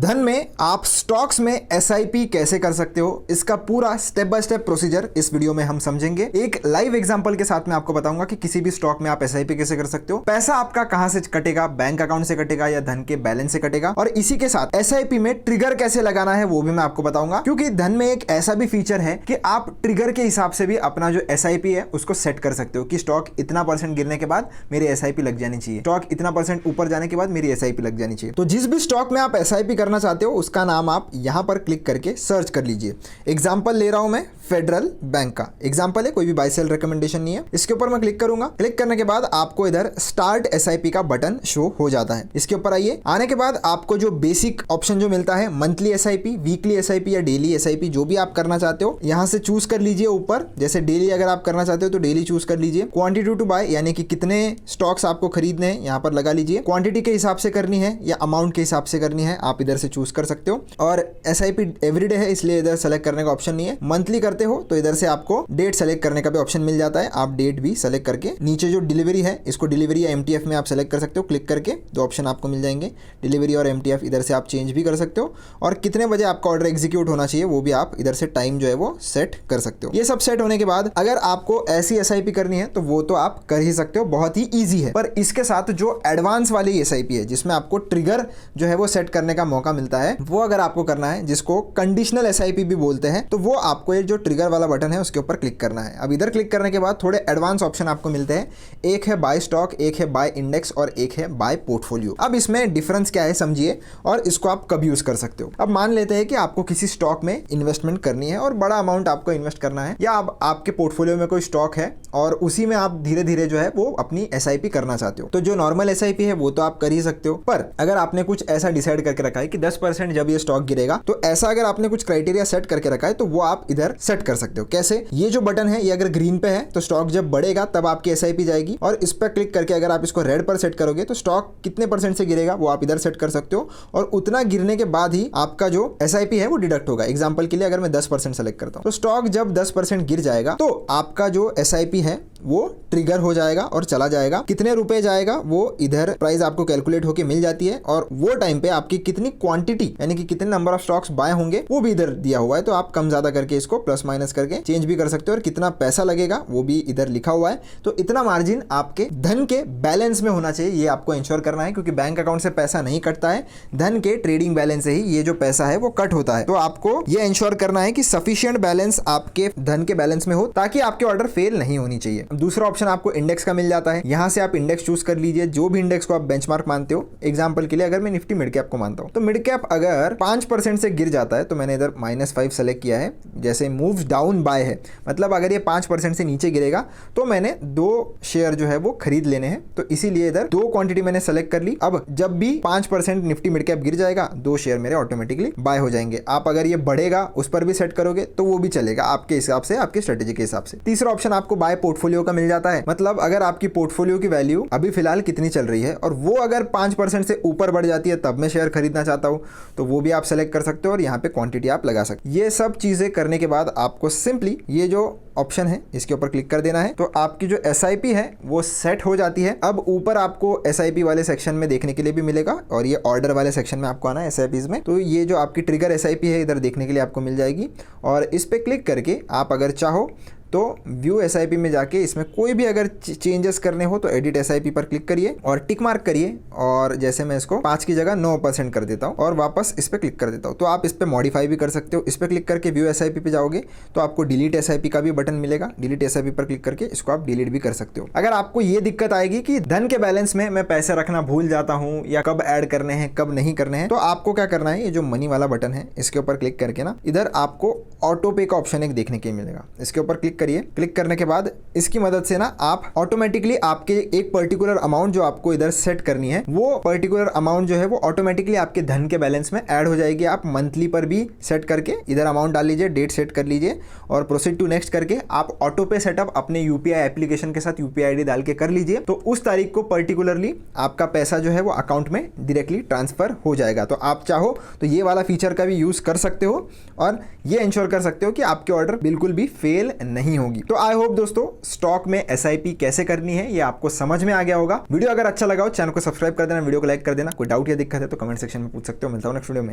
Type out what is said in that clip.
धन में आप स्टॉक्स में एसआईपी कैसे कर सकते हो, इसका पूरा स्टेप बाय स्टेप प्रोसीजर इस वीडियो में हम समझेंगे। एक लाइव एग्जांपल के साथ मैं आपको बताऊंगा कि किसी भी स्टॉक में आप एसआईपी कैसे कर सकते हो। पैसा आपका कहां से कटेगा, बैंक अकाउंट से कटेगा या धन के बैलेंस से कटेगा, और इसी के साथ एसआईपी में ट्रिगर कैसे लगाना है वो भी मैं आपको बताऊंगा। क्योंकि धन में एक ऐसा भी फीचर है कि आप ट्रिगर के हिसाब से भी अपना जो एसआईपी है उसको सेट कर सकते हो कि स्टॉक इतना % गिरने के बाद मेरी एसआईपी लग जानी चाहिए, स्टॉक इतना % ऊपर जाने के बाद मेरी एसआईपी लग जानी चाहिए। तो जिस भी स्टॉक में आप एसआईपी करना चाहते हो उसका नाम आप यहां पर क्लिक करके सर्च कर लीजिए। एग्जांपल ले रहा हूं मैं फेडरल बैंक का एग्जांपल है, कोई भी बाय सेल रिकमेंडेशन नहीं है। इसके ऊपर मैं क्लिक करूंगा। क्लिक करने के बाद आपको इधर स्टार्ट एसआईपी का बटन शो हो जाता है। इसके ऊपर आइए। आने के बाद आपको जो बेसिक ऑप्शन जो मिलता है मंथली एसआईपी, वीकली एसआईपी या डेली एसआईपी, जो भी आप करना चाहते हो यहां से चूज कर लीजिए। ऊपर जैसे डेली अगर आप करना चाहते हो तो डेली चूज कर लीजिए। क्वांटिटी टू बाय यानी कि कितने स्टॉक्स आपको खरीदने हैं यहां पर लगा लीजिए। क्वांटिटी के हिसाब से करनी है या अमाउंट के हिसाब से करनी है आप इधर से चूज कर सकते हो। और एसआईपी एवरीडे है इसलिए इधर सेलेक्ट करने का ऑप्शन नहीं है। मंथली करते हो तो इधर से आपको डेट सेलेक्ट करने का भी ऑप्शन मिल जाता है। आप डेट भी सेलेक्ट करके नीचे जो डिलीवरी है इसको डिलीवरी या एमटीएफ में आप सेलेक्ट कर सकते हो। क्लिक करके दो ऑप्शन आपको मिल जाएंगे, डिलीवरी और एमटीएफ। इधर से आप चेंज भी कर सकते हो और कितने बजे आपका ऑर्डर एग्जीक्यूट होना चाहिए वो भी आप इधर से टाइम जो है वो सेट कर सकते हो। ये सब सेट होने के बाद अगर आपको ऐसी एसआईपी करनी है तो वो तो आप कर ही सकते हो, बहुत ही ईजी है। पर इसके साथ जो एडवांस वाली एसआईपी है जिसमें आपको ट्रिगर जो है वो सेट करने का मौका मिलता है, वो अगर आपको करना है, जिसको कंडीशनल एसआईपी भी बोलते हैं, तो वो आपको ये जो ट्रिगर वाला बटन है उसके ऊपर क्लिक करना है। अब इधर क्लिक करने के बाद थोड़े एडवांस ऑप्शन आपको मिलते हैं। एक है बाय स्टॉक, एक है बाय इंडेक्स और एक है बाय पोर्टफोलियो। अब इसमें डिफरेंस क्या है समझिए और इसको आप कब यूज कर सकते हो। अब मान लेते हैं कि आपको किसी स्टॉक में इन्वेस्टमेंट करनी है और बड़ा अमाउंट आपको इन्वेस्ट करना है, या आपके पोर्टफोलियो में कोई स्टॉक है और उसी में आप धीरे धीरे जो है वो अपनी एसआईपी करना चाहते हो। तो जो नॉर्मल एसआईपी है वो तो आप कर ही सकते हो, पर अगर आपने कुछ ऐसा डिसाइड करके रखा है कि 10% जब ये स्टॉक गिरेगा, तो ऐसा अगर आपने कुछ क्राइटेरिया सेट करके रखा है तो वो आप इधर सेट कर सकते हो। कैसे? ये जो बटन है ये अगर ग्रीन पे है तो स्टॉक जब बढ़ेगा तब आपकी एसआईपी जाएगी, और इस पर क्लिक करके अगर आप इसको रेड पर सेट करोगे तो स्टॉक कितने % से गिरेगा वो आप इधर सेट कर सकते हो, और उतना गिरने के बाद ही आपका जो एसआईपी है वो डिडक्ट होगा। एग्जांपल के लिए अगर मैं 10% सेलेक्ट करता हूं तो स्टॉक जब 10% गिर जाएगा तो आपका जो एसआईपी है वो ट्रिगर हो जाएगा और चला जाएगा। कितने रुपए जाएगा वो इधर प्राइस आपको कैलकुलेट होके मिल जाती है, और वो टाइम पे आपकी कितनी क्वांटिटी यानी कि कितने नंबर ऑफ स्टॉक्स बाय होंगे वो भी इधर दिया हुआ है। तो आप कम ज्यादा करके इसको प्लस माइनस करके चेंज भी कर सकते हो, और कितना पैसा लगेगा वो भी इधर लिखा हुआ है। तो इतना मार्जिन आपके धन के बैलेंस में होना चाहिए, ये आपको इंश्योर करना है, क्योंकि बैंक अकाउंट से पैसा नहीं कटता है, धन के ट्रेडिंग बैलेंस से ही ये जो पैसा है वो कट होता है। तो आपको ये इंश्योर करना है कि सफिशिएंट बैलेंस आपके धन के बैलेंस में हो ताकि आपके ऑर्डर फेल नहीं होनी चाहिए। दूसरा ऑप्शन आपको इंडेक्स का मिल जाता है। यहां से आप इंडेक्स चूज कर लीजिए, जो भी इंडेक्स को आप बेंचमार्क मानते हो। एग्जांपल के लिए अगर मैं निफ्टी मिड कैप को मानता हूं तो मिड कैप अगर 5% से गिर जाता है तो मैंने इधर -5 सेलेक्ट किया है। जैसे मूव डाउन बाय है, मतलब अगर ये 5% से नीचे गिरेगा तो मैंने 2 शेयर जो है वो खरीद लेने हैं, तो इसीलिए इधर 2 क्वांटिटी मैंने सेलेक्ट कर ली। अब जब भी 5% निफ्टी मिड कैप गिर जाएगा 2 शेयर मेरे ऑटोमेटिकली बाय हो जाएंगे। आप अगर ये बढ़ेगा उस पर भी सेट करोगे तो वो भी चलेगा आपके हिसाब से, आपकी स्ट्रेटेजी के हिसाब से। तीसरा ऑप्शन आपको बाय पोर्टफोलियो का मिल जाता है, मतलब अगर आपकी पोर्टफोलियो की वैल्यू अभी फिलहाल कितनी चल रही है और वो अगर 5% से ऊपर बढ़ जाती है तब मैं शेयर खरीदना चाहता हूं, तो वो भी आप सेलेक्ट कर सकते हो और यहाँ पे क्वांटिटी आप लगा सकते हो। ये सब चीजें करने के बाद आपको सिंपली ये जो ऑप्शन है इसके ऊपर क्लिक कर देना है, तो आपकी जो एसआईपी है वो सेट हो जाती है। अब ऊपर आपको एसआईपी वाले सेक्शन में देखने के लिए भी मिलेगा, और ये ऑर्डर वाले सेक्शन में आपको आना है एसआईपीज में। तो ये जो आपकी ट्रिगर एसआईपी है इधर देखने के लिए आपको मिल जाएगी, और इस पे क्लिक करके आप अगर चाहो तो व्यू एसआईपी में जाके इसमें कोई भी अगर चेंजेस करने हो तो एडिट एसआईपी पर क्लिक करिए और टिक मार्क करिए, और जैसे मैं इसको 5 की जगह 9% कर देता हूं और वापस इस पे क्लिक कर देता हूं। तो आप इस पे मॉडिफाई भी कर सकते हो। इस पे क्लिक करके व्यू एसआईपी पे जाओगे तो आपको डिलीट एसआईपी का भी बटन मिलेगा। डिलीट एसआईपी पर क्लिक करके इसको आप डिलीट भी कर सकते हो। अगर आपको ये दिक्कत आएगी कि धन के बैलेंस में मैं पैसे रखना भूल जाता हूं या कब ऐड करने हैं कब नहीं करने हैं, तो आपको क्या करना है, ये जो मनी वाला बटन है इसके ऊपर क्लिक करके ना इधर आपको ऑटो पे का ऑप्शन एक देखने के मिलेगा। इसके ऊपर क्लिक करिए। क्लिक करने के बाद इसकी मदद से ना आप ऑटोमेटिकली आपके एक पर्टिकुलर अमाउंट जो आपको इधर सेट करनी है वो पर्टिकुलर अमाउंट जो है वो ऑटोमेटिकली आपके धन के बैलेंस में ऐड हो जाएगी। आप मंथली पर भी सेट करके इधर अमाउंट डाल लीजिए, डेट सेट कर लीजिए और प्रोसीड टू नेक्स्ट करके आप ऑटो पे सेटअप अपने यूपीआई एप्लीकेशन के साथ यूपीआई आईडी डाल के कर लीजिए। तो उस तारीख को पर्टिकुलरली आपका पैसा जो है वो अकाउंट में डायरेक्टली ट्रांसफर हो जाएगा। तो आप चाहो तो ये वाला फीचर का भी यूज कर सकते हो और ये इंश्योर कर सकते हो कि आपके ऑर्डर बिल्कुल भी फेल नहीं होगी। तो आई होप दोस्तों स्टॉक में एसआईपी कैसे करनी है ये आपको समझ में आ गया होगा। वीडियो अगर अच्छा लगा हो चैनल को सब्सक्राइब कर देना, वीडियो को लाइक कर देना। कोई डाउट या दिक्कत है तो कमेंट सेक्शन में पूछ सकते हो। मिलता हूं नेक्स्ट वीडियो में।